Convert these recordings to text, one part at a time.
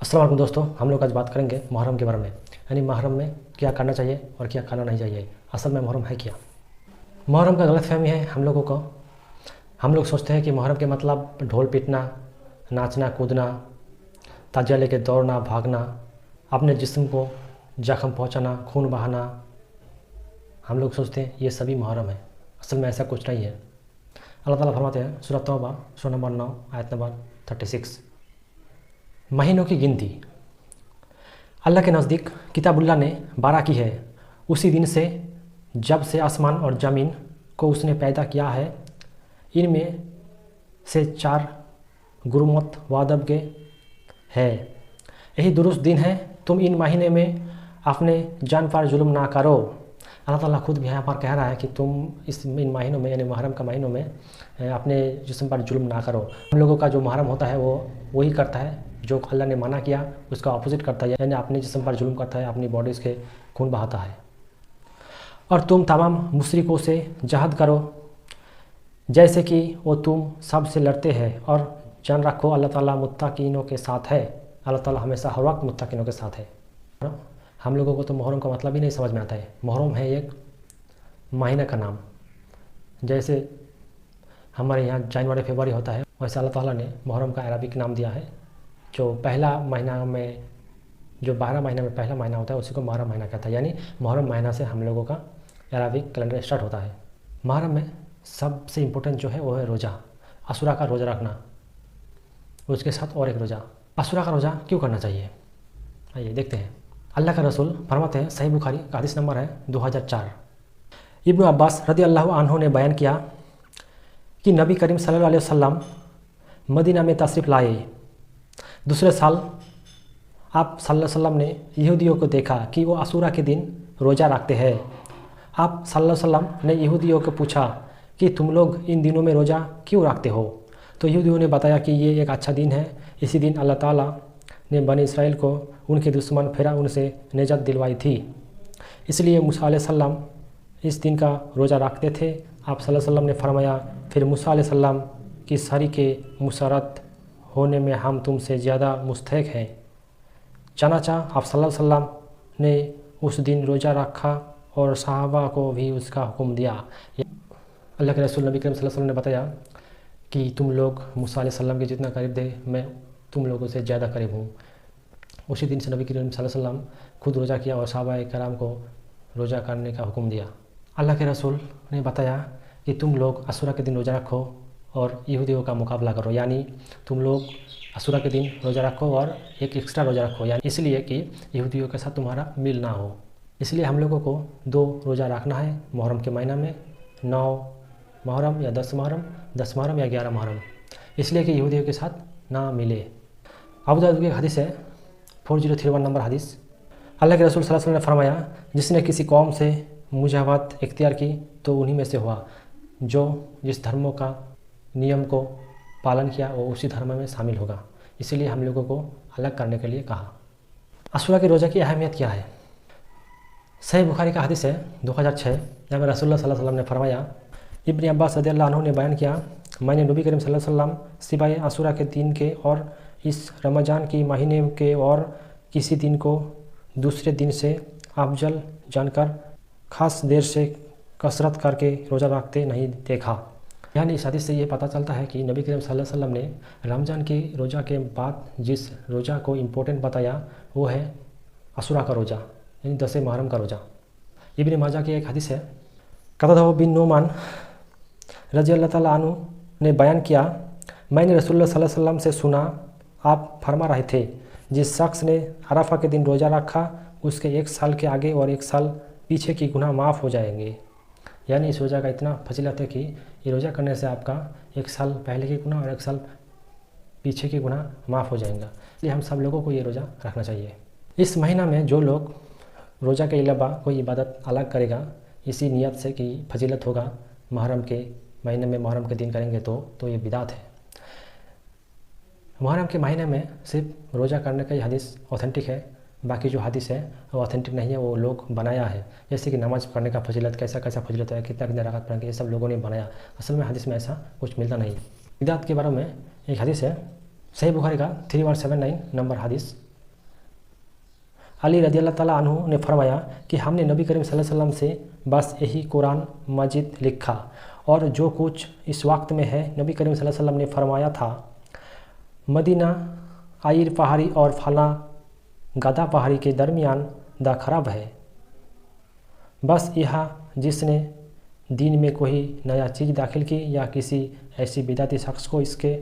अस्सलाम वालेकुम दोस्तों, हम लोग आज बात करेंगे मुहर्रम के बारे में। यानी मुहर्रम में क्या करना चाहिए और क्या करना नहीं चाहिए। असल में मुहर्रम है क्या। मुहर्रम का गलतफहमी है हम लोगों को। हम लोग सोचते हैं कि मुहर्रम के मतलब ढोल पीटना, नाचना कूदना, ताजिया लेके दौड़ना भागना, अपने जिस्म को जख्म पहुंचाना, खून बहाना। हम लोग सोचते हैं ये सभी मुहर्रम है। असल में ऐसा कुछ नहीं है। अल्लाह ताला फरमाते हैं सूरह तौबा सूरह नंबर 9 आयत नंबर 36। महीनों की गिनती अल्लाह के नज़दीक किताबुल्लाह ने 12 की है, उसी दिन से जब से आसमान और ज़मीन को उसने पैदा किया है। इनमें से 4 गुरुमत वादब के है। यही दुरुस्त दिन है। तुम इन महीने में अपने जान पर जुल्म ना करो। अल्लाह ताला खुद भी यहाँ पर कह रहा है कि तुम इन महीनों में यानी मुहर्रम का महीनों में अपने जिस्म पर जुल्म ना करो। हम लोगों का जो मुहर्रम होता है वो वही करता है जो अल्लाह ने मना किया, उसका अपोजिट करता है, यानी अपने जिस्म पर जुल्म करता है, अपनी बॉडीज़ के खून बहाता है। और तुम तमाम मुशरिकों से जहद करो जैसे कि वो तुम सब से लड़ते हैं, और जान रखो अल्लाह ताला मुत्तकीनों के साथ है। अल्लाह ताला हमेशा हर वक्त मुत्तकीनों के साथ है। हम लोगों को तो मुहर्रम का मतलब ही नहीं समझ में आता है। मुहर्रम है एक महीना का नाम। जैसे हमारे यहाँ जनवरी फरवरी होता है, वैसे अल्लाह ताला ने मुहर्रम का अरबिक नाम दिया है। जो पहला महीना में, जो 12 महीना में पहला महीना होता है उसी को मुहर्रम महीना कहता है। यानी मुहर्रम महीना से हम लोगों का अरबिक कैलेंडर स्टार्ट होता है। मुहर्रम में सबसे इम्पोर्टेंट जो है वो है रोज़ा, अशूरा का रोज़ा रखना, उसके साथ और एक रोज़ा। अशूरा का रोज़ा क्यों करना चाहिए, आइए देखते हैं। अल्लाह का रसूल फरमाते हैं, सही बुखारी का हदीस नंबर है 2004। इब्न अब्बास रदी अल्लाह अन्हु ने बयान किया कि नबी करीम सल्लल्लाहु अलैहि वसल्लम मदीना में तशरीफ़ लाए। दूसरे साल आप सल्लल्लाहु अलैहि वसल्लम ने यहूदियों को देखा कि वो अशूरा के दिन रोज़ा रखते हैं। आप सल्लल्लाहु अलैहि वसल्लम ने यहूदियों को पूछा कि तुम लोग इन दिनों में रोज़ा क्यों रखते हो। तो यहूदियों ने बताया कि ये एक अच्छा दिन है। इसी दिन अल्लाह ताला ने बनी इसराइल को उनके दुश्मन फिरौन से निजात दिलवाई थी, इसलिए मूसा अलैहिस्सलाम इस दिन का रोज़ा रखते थे। आप सल्लल्लाहु अलैहि वसल्लम ने फरमाया, फिर मूसा अलैहिस्सलाम की सारी के मुसरत होने में हम तुमसे ज़्यादा मुस्तहिक हैं। चनाचा आप सल्लल्लाहु अलैहि वसल्लम ने उस दिन रोज़ा रखा और सहाबा को भी उसका हुक्म दिया। अल्लाह के रसूल नबी करीम सल्लल्लाहु अलैहि वसल्लम ने बताया कि तुम लोग मूसा अलैहि सल्लम के जितना करीब थे, मैं तुम लोगों से ज़्यादा करीब हूँ। उसी दिन से नबी करीम सल्लल्लाहु अलैहि वसल्लम खुद रोज़ा किया और सहाबा कराम को रोज़ा करने का हुक्म दिया। अल्लाह के रसूल ने बताया कि तुम लोग अशूरा के दिन रोज़ा रखो और यहूदियों का मुकाबला करो। यानी तुम लोग अशूरा के दिन रोज़ा रखो और एक एक्स्ट्रा रोज़ा रखो, यानी इसलिए कि यहूदियों के साथ तुम्हारा मिल ना हो। इसलिए हम लोगों को 2 रोज़ा रखना है मुहर्रम के महीना में, 9 मुहर्रम या 10 मुहर्रम, 10 मुहर्रम या 11 मुहर्रम, इसलिए कि यहूदियों के साथ ना मिले। अबू दाऊद की हदीस है 4031 नंबर हदीस। अल्लाह के रसूल सल्लल्लाहु अलैहि वसल्लम ने फरमाया, जिसने किसी कौम से मुजावत इख्तियार की तो उन्हीं में से हुआ। जो जिस धर्मों का नियम को पालन किया वो उसी धर्म में शामिल होगा। इसीलिए हम लोगों को अलग करने के लिए कहा। अशूरा के रोज़ा की अहमियत क्या है। सही बुखारी का हदीस है 2006, जहाँ में रसूलुल्लाह सल्लल्लाहु अलैहि वसल्लम ने फरमाया, इब्न अब्बास रज़ियल्लाहु अन्हु ने बयान किया, मैंने नबी करीम सल्लल्लाहु अलैहि वसल्लम सिवाय अशूरा के दिन के और इस रमज़ान के महीने के और किसी दिन को दूसरे दिन से अफजल जानकर ख़ास देर से कसरत करके रोज़ा रखते नहीं देखा। यानी इस हदीस से ये पता चलता है कि नबी करीम सल्लल्लाहु अलैहि वसल्लम ने रमज़ान के रोज़ा के बाद जिस रोज़ा को इम्पोर्टेंट बताया वो है अशूरा का रोज़ा, यानी 10 मुहर्रम का रोज़ा। इब्न माजा की एक हदीस है, क़तादा बिन नुमान रज़ियल्लाहु ताला अन्हु ने बयान किया, मैंने रसूलुल्लाह सल्लल्लाहु अलैहि वसल्लम से सुना, आप फरमा रहे थे, जिस शख्स ने अरफा के दिन रोज़ा रखा उसके 1 साल के आगे और 1 साल पीछे की गुनाह माफ़ हो जाएंगे। यानी इस रोज़ा का इतना फजीलत है कि ये रोज़ा करने से आपका 1 साल पहले के गुनाह और 1 साल पीछे के गुनाह माफ़ हो जाएंगे। इसलिए हम सब लोगों को ये रोज़ा रखना चाहिए। इस महीना में जो लोग रोज़ा के अलावा कोई इबादत अलग करेगा इसी नियत से कि फजीलत होगा, मुहर्रम के महीने में मुहर्रम के दिन करेंगे तो ये बिदात है। मुहर्रम के महीने में सिर्फ रोज़ा करने का ये हदीस ऑथेंटिक है, बाकी जो हदीस है वो ऑथेंटिक नहीं है, वो लोग बनाया है। जैसे कि नमाज़ पढ़ने का फजीलत कैसा कैसा फजीलत है, कितना कितना रकात पढ़ेंगे, ये सब लोगों ने बनाया। असल में हदीस में ऐसा कुछ मिलता नहीं। बिदात के बारे में एक हदीस है, सही बुखारी का 3179 नंबर हदीस। अली रज़ियल्लाहु ताला अन्हु ने फरमाया कि हमने नबी करीम सल्लल्लाहु अलैहि वसल्लम से बस यही कुरान मजीद लिखा और जो कुछ इस वक्त में है नबी करीम सल्लल्लाहु अलैहि वसल्लम ने फरमाया था, मदीना आयर पहाड़ी और फला गदा पहाड़ी के दरमियान द खराब है। बस यह जिसने दीन में कोई नया चीज़ दाखिल की या किसी ऐसी बिदाती शख्स को इसके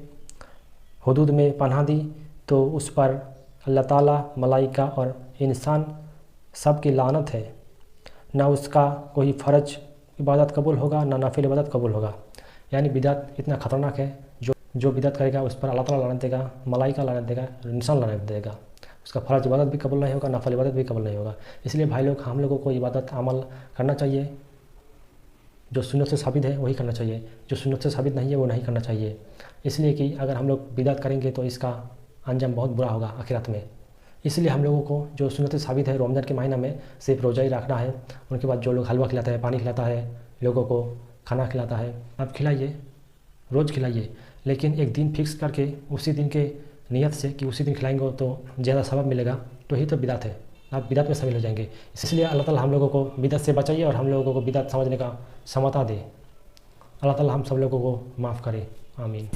हुदूद में पनाह दी तो उस पर अल्लाह ताला, मलाइका और इंसान सब की लानत है। ना उसका कोई फ़र्ज इबादत कबूल होगा, ना नाफिल इबादत कबूल होगा। यानी बिदात इतना ख़तरनाक है, जो बिदात करेगा उस पर अल्लाह ताला लानत देगा, मलाइका लानत देगा, इंसान लानत देगा। उसका फ़र्ज इबादत भी कबूल नहीं होगा, नाफिल इबादत भी कबूल नहीं होगा। इसलिए भाई लोग, हम लोगों को इबादत अमल करना चाहिए। जो सुन्नत से साबित है वही करना चाहिए, जो सुन्नत से साबित नहीं है वो नहीं करना चाहिए। इसलिए कि अगर हम लोग बिदात करेंगे तो इसका अंजाम बहुत बुरा होगा आखिरत में। इसलिए हम लोगों को जो सुन्नत से साबित है, रमज़ान के महीना में सिर्फ रोज़ा ही रखना है। उनके बाद जो लोग हलवा खिलाता है, पानी खिलाता है, लोगों को खाना खिलाता है, आप खिलाइए, रोज़ खिलाइए, लेकिन एक दिन फिक्स करके उसी दिन के नियत से कि उसी दिन खिलाएंगे तो ज़्यादा सवाब मिलेगा, तो ही तो बिदात है, आप बिदात में शामिल हो जाएंगे। इसलिए अल्लाह ताला हम लोगों को बिदात से बचाइए और हम लोगों को बिदात समझने का क्षमता दे। अल्लाह ताला हम सब लोगों को माफ़ करे, आमीन।